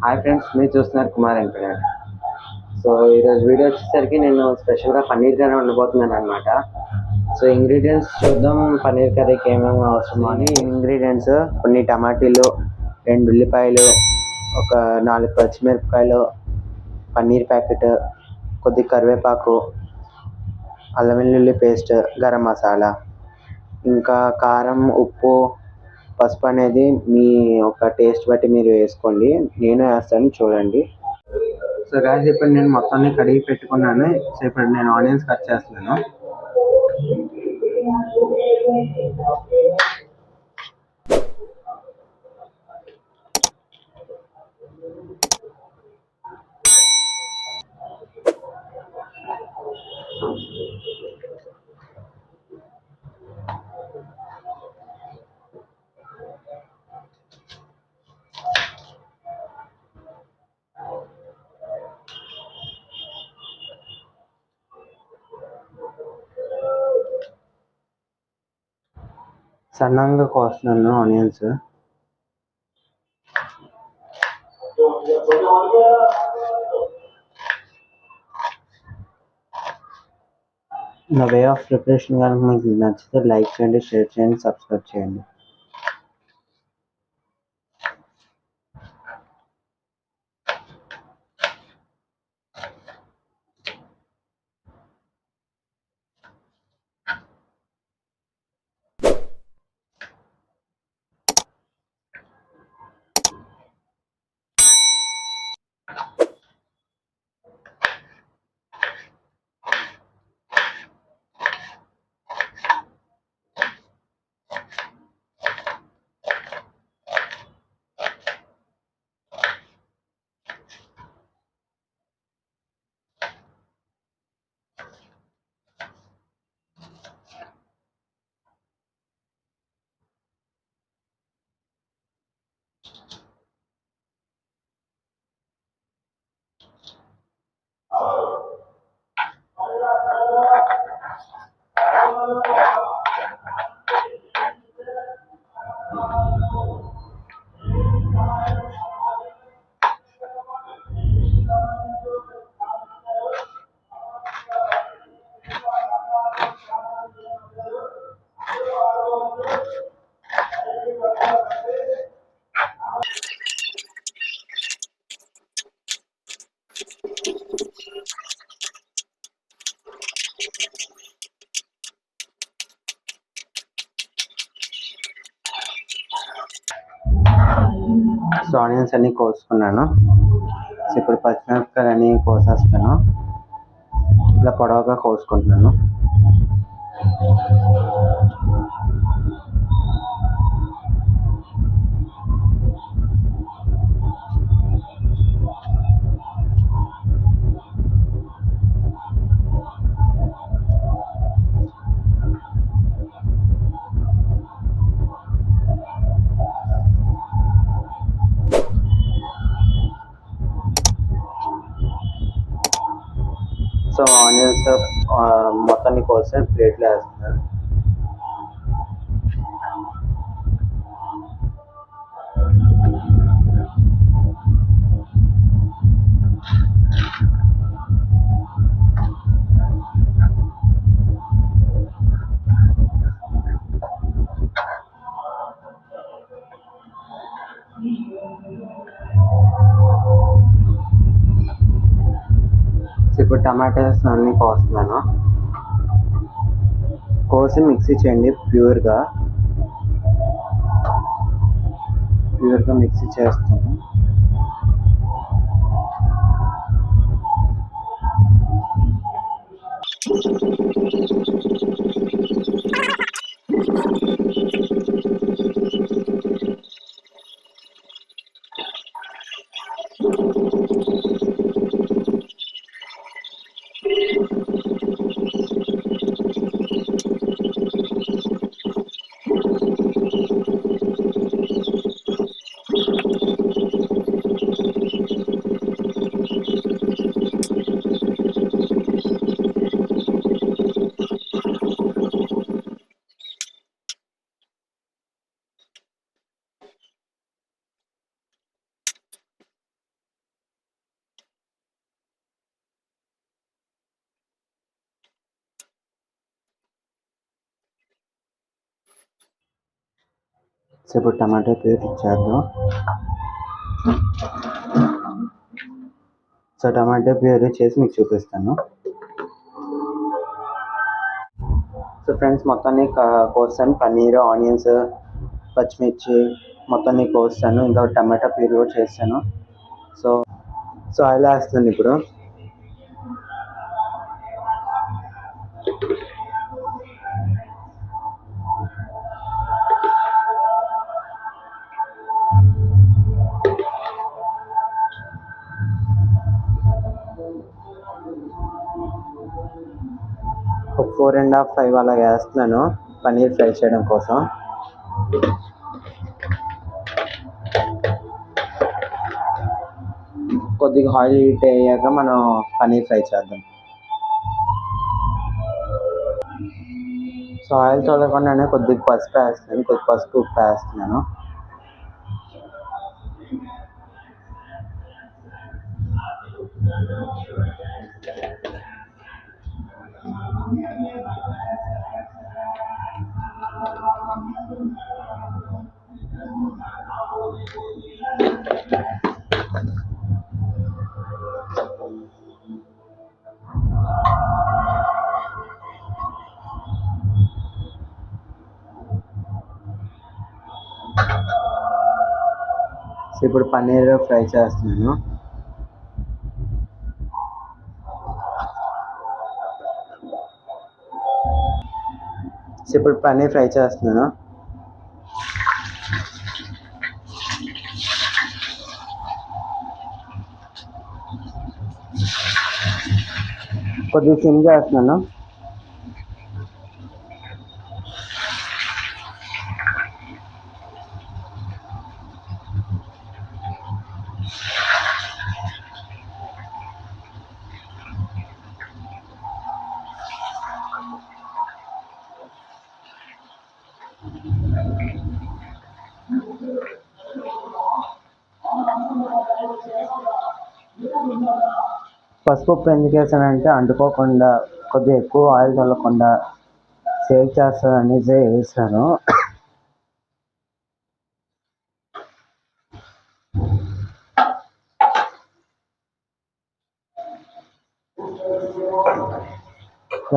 Hi friends, మీరు చూస్తున్నారు Kumar internet. So ఈరోజు వీడియో వచ్చేసరికి నేను స్పెషల్గా పన్నీర్ కర్రీ వండబోతున్నాను అనమాట. సో ఇంగ్రీడియంట్స్ చూద్దాం. పన్నీర్ కర్రీకి ఏమేమి అవసరమో అని. ఇంగ్రీడియంట్స్ కొన్ని టమాటీలు, 2 ఉల్లిపాయలు, ఒక 4 పచ్చిమిరపకాయలు, పన్నీర్ ప్యాకెట్, కొద్ది కరివేపాకు, అల్లం వెల్లుల్లి పేస్ట్, గరం మసాలా, ఇంకా కారం, ఉప్పు, పసుపు అనేది మీ ఒక టేస్ట్ బట్టి మీరు వేసుకోండి. నేను వేస్తాను, చూడండి. సో గాయ్స్, ఇప్పుడు నేను మొత్తాన్ని కడిగి పెట్టుకున్నాను. సో ఇప్పుడు నేను ఆనియన్స్ కట్ చేస్తున్నాను. సన్నంగా కోస్తున్నాను ఆనియన్స్. నా వే ఆఫ్ ప్రిపరేషన్ కనుక మీకు నచ్చితే లైక్ చేయండి, షేర్ చేయండి, సబ్స్క్రైబ్ చేయండి. సో ఆనియన్స్ అన్నీ కోసుకున్నాను. సో ఇప్పుడు పచ్చిమిరపకాయలు అన్నీ కోసేస్తాను. ఇలా పొడవుగా కోసుకుంటున్నాను. సో ఆనియన్స్ మొత్తాన్ని కోసి ప్లేట్లో వేస్తున్నాను. ఇప్పుడు టమాటాస్ అన్నీ కోస్తున్నాను. కోసి మిక్సీ చేయండి. ప్యూర్గా మిక్సీ చేస్తాను. సో ఇప్పుడు టమాటో ప్యూరీ ఇచ్చేద్దాం. సో టమాటో ప్యూరీ చేసి మీకు చూపిస్తాను. సో ఫ్రెండ్స్ మొత్తాన్ని కోస్తాను, పన్నీర్, ఆనియన్స్, పచ్చిమిర్చి మొత్తాన్ని కోస్తాను, ఇంకా టమాటా ప్యూరీ కూడా చేస్తాను. సో సో ఆయిల్ వేస్తాను ఇప్పుడు. ఒక 4.5, 5 అలా వేస్తున్నాను పన్నీర్ ఫ్రై చేయడం కోసం. కొద్దిగా ఆయిల్ హీట్ అయ్యాక మనం పన్నీర్ ఫ్రై చేద్దాం. సో ఆయిల్ చూడకుండానే కొద్దిగా పసుపు వేస్తున్నాను, ఉప్పు వేస్తున్నాను. సో ఇప్పుడు పన్నీర్ ఫ్రై చేస్తున్నాను. సో ఇప్పుడు పన్నీర్ ఫ్రై చేస్తున్నాను. కొద్దిగా సిమ్ చేస్తున్నాను. పసుపు ఉప్పు ఎందుకు వేసానంటే అంటుకోకుండా, కొద్దిగా ఎక్కువ ఆయిల్ చల్లకుండా సేవ్ చేస్తాననేసి వేసాను.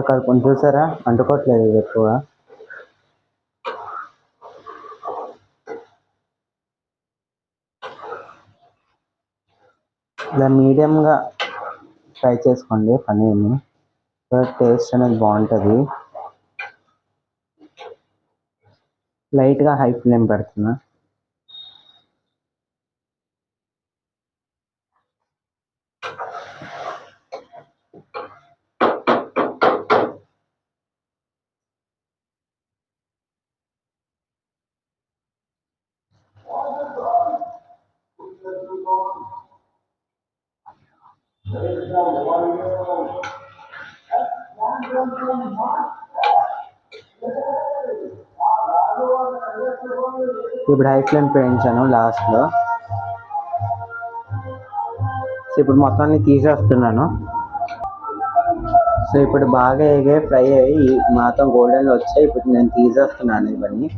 అక్కడ కొంచెం చూసారా, అంటుకోవట్లేదు ఇది ఎక్కువ. ఇలా మీడియంగా ఫ్రై చేసుకోండి పన్నీర్ని, టేస్ట్ అనేది బాగుంటుంది. లైట్గా హై ఫ్లేమ్ పెడుతున్నా. ఇప్పుడు హై ఫ్లేమ్ పెంచాను లాస్ట్లో. సో ఇప్పుడు మొత్తాన్ని తీసేస్తున్నాను. సో ఇప్పుడు బాగా ఫ్రై అయ్యి మొత్తం గోల్డెన్ వచ్చాయి. ఇప్పుడు నేను తీసేస్తున్నాను ఇవన్నీ.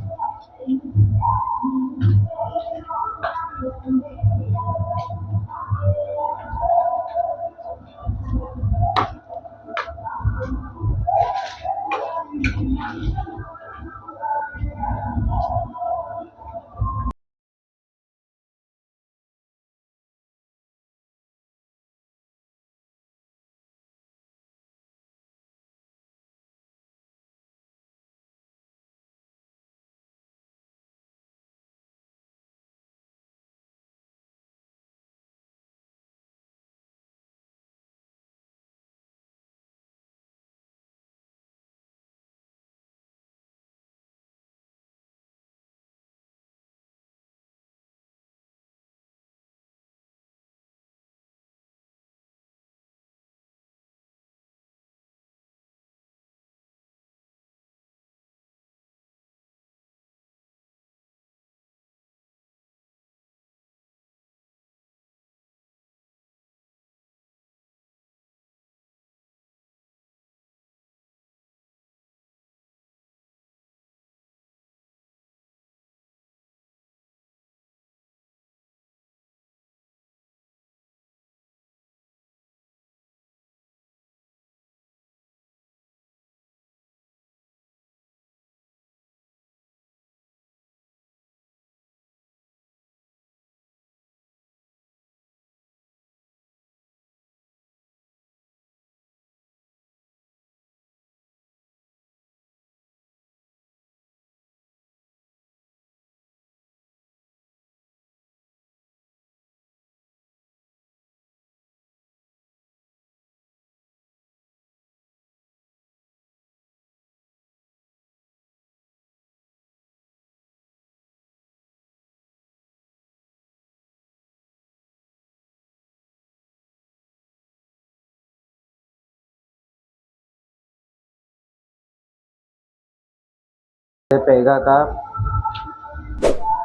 వేగాక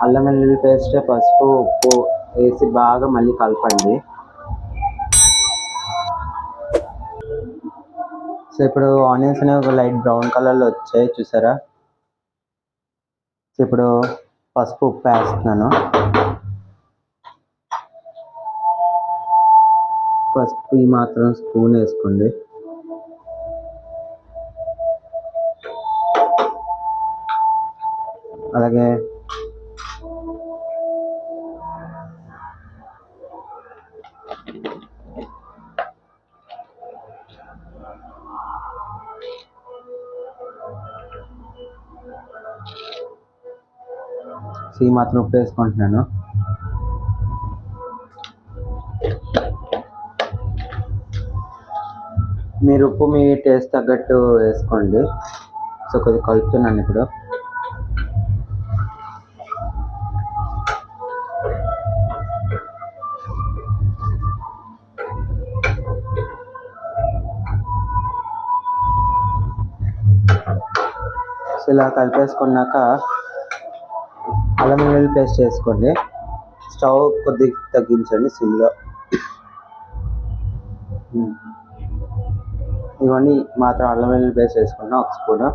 అల్లం వెల్లుల్లి పేస్ట్, పసుపు, ఉప్పు వేసి బాగా మళ్ళీ కలపండి. సో ఇప్పుడు ఆనియన్స్ అనేవి ఒక లైట్ బ్రౌన్ కలర్లో వచ్చాయి చూసారా. సో ఇప్పుడు పసుపు, ఉప్పు వేస్తున్నాను. పసుపు ఈ మాత్రం స్పూన్ వేసుకోండి. అలాగే ఈ మాత్రం ఉప్పు వేసుకుంటున్నాను. మీరు ఉప్పు మీ టేస్ట్ తగ్గట్టు వేసుకోండి. సో కొద్దిగా కలుపుతున్నాను ఇప్పుడు. సో ఇలా కలిపేసుకున్నాక అల్లం వెల్లుల్లి పేస్ట్ వేసుకోండి. స్టవ్ కొద్దిగా తగ్గించండి సిమ్లో. ఇవన్నీ మాత్రం అల్లం వెల్లుల్లి పేస్ట్ వేసుకున్నా ఒక స్పూను.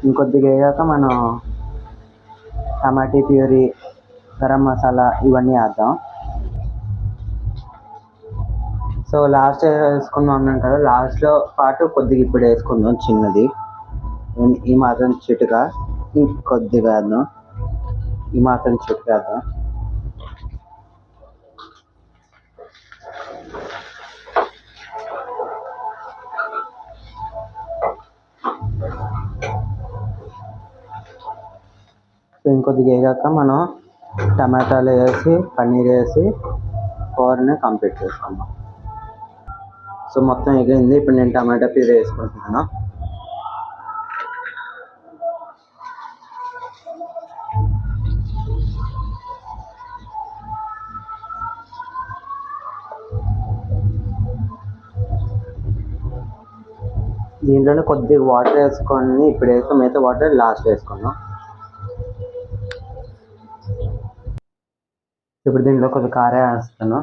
ఇంకొద్దిగా వేయాక మనం టమాటా ప్యూరీ, గరం మసాలా ఇవన్నీ వేద్దాం. సో లాస్ట్ వేసుకుందాం అన్నాను కదా, లాస్ట్లో పాటు కొద్దిగా ఇప్పుడు వేసుకుందాం చిన్నది. ఈ మాత్రం చిటుగా ఇంకొద్దిగా వేద్దాం. ఈ మాత్రం చిటుగా వేద్దాం. సో ఇంకొద్దిగా వేగాక మనం టమాటాలు వేసి, పన్నీర్ వేసి కూరని కంప్లీట్ చేసుకుందాం. సో మొత్తం ఎగిరింది. ఇప్పుడు నేను టమాటా ప్యూరీ వేసుకుంటున్నాను. దీంట్లోనే కొద్దిగా వాటర్ వేసుకొని ఇప్పుడు వేసుకుని మిగతా వాటర్ లాస్ట్ వేసుకున్నాం. ఇప్పుడు దీంట్లో కొద్దిగా కారం వేస్తాను.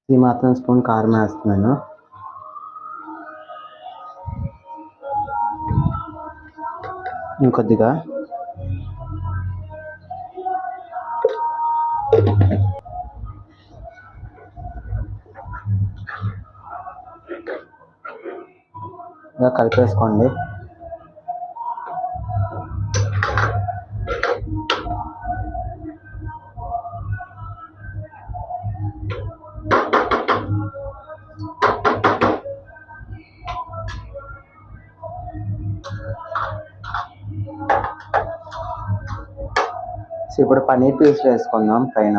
ఈ మాత్రం స్పూన్ కారం వేస్తున్నాను. ఇంకొద్దిగా ఇలా కలిపేసుకోండి. సో ఇప్పుడు పన్నీర్ పీస్ వేసుకుందాం పైన.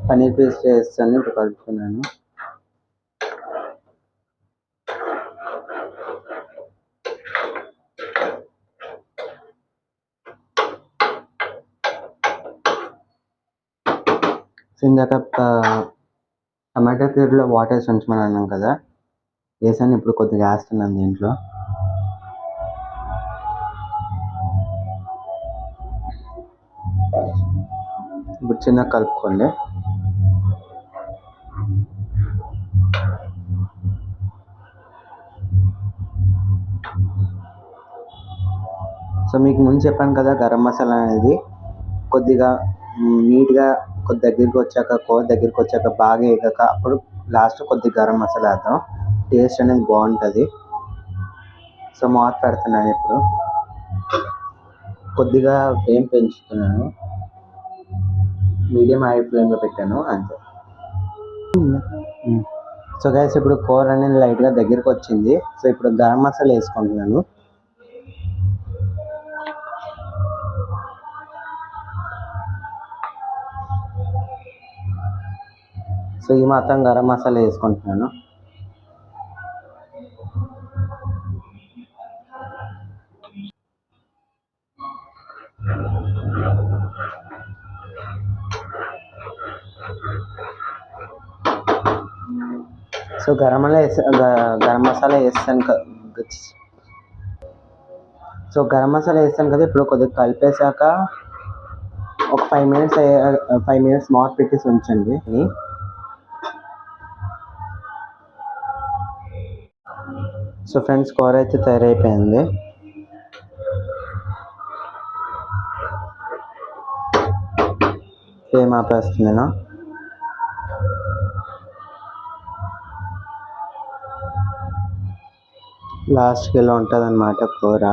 పన్నీర్ పేస్ట్ వేస్తాను. ఇప్పుడు కలుపుతున్నాను. ఇందాక టమాటో ప్యూరీలో వాటర్ వేసి ఉంచమని అన్నాం కదా, వేసాను. ఇప్పుడు కొద్దిగా వేస్తున్నాను దీంట్లో. ఇప్పుడు చిన్నగా కలుపుకోండి. సో మీకు ముందు చెప్పాను కదా, గరం మసాలా అనేది కొద్దిగా నీట్గా కొద్ది దగ్గరికి వచ్చాక, కూర దగ్గరికి వచ్చాక బాగా వేగాక అప్పుడు లాస్ట్ కొద్దిగా గరం మసాలా వేద్దాం. టేస్ట్ అనేది బాగుంటుంది. సో మూత పెడుతున్నాను. ఇప్పుడు కొద్దిగా ఫ్లేమ్ పెంచుతున్నాను. మీడియం హై ఫ్లేమ్లో పెట్టాను అంతే. సో గైస్ ఇప్పుడు కూర అనేది లైట్గా దగ్గరికి వచ్చింది. సో ఇప్పుడు గరం మసాలా వేసుకుంటున్నాను. సో ఈ మాత్రం గరం మసాలా వేసుకుంటున్నాను. సో గరం మసాలా వేస్తాను కదా. ఇప్పుడు కొద్దిగా కలిపేశాక ఒక 5 మినిట్స్ మూత పెట్టేసి ఉంచండి. సో ఫ్రెండ్స్, కూర అయితే తయారైపోయింది. ఫ్లేమ్ ఆపేస్తుంది నేను. లాస్ట్కి ఇలా ఉంటుంది అన్నమాట కూర.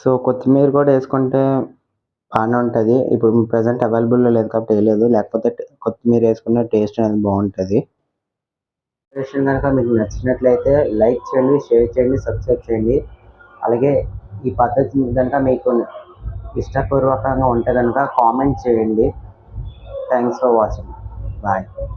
సో కొత్తిమీర కూడా వేసుకుంటే బాగానే ఉంటుంది. ఇప్పుడు ప్రజెంట్ అవైలబుల్లో లేదు కాబట్టి వేయలేదు, లేకపోతే కొత్తిమీర వేసుకున్న టేస్ట్ అనేది బాగుంటుంది. కనుక మీకు నచ్చినట్లయితే లైక్ చేయండి, షేర్ చేయండి, సబ్స్క్రైబ్ చేయండి. అలాగే ఈ పద్ధతి కనుక మీకు ఇష్టపూర్వకంగా ఉంటే కనుక కామెంట్ చేయండి. Thanks for watching. బాయ్.